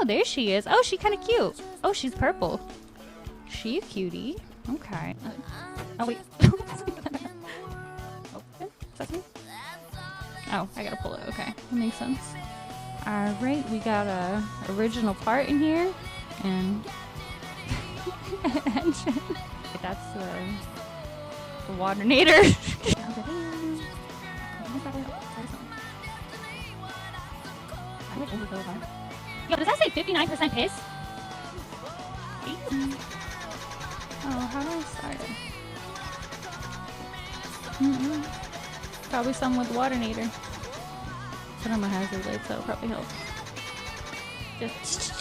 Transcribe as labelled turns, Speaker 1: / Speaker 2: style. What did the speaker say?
Speaker 1: there she is. Oh, she's kind of cute. Oh, she's purple. She a cutie. Okay. Oh, wait. Open? Sesame? Oh, I gotta pull it. Okay. That makes sense. Alright, we got a original part in here. And... that's the Waternator. Yo, does that say 59% piss? Oh, how do I start it? Probably some with Waternator. Put on my hazard light, so it'll probably help. Just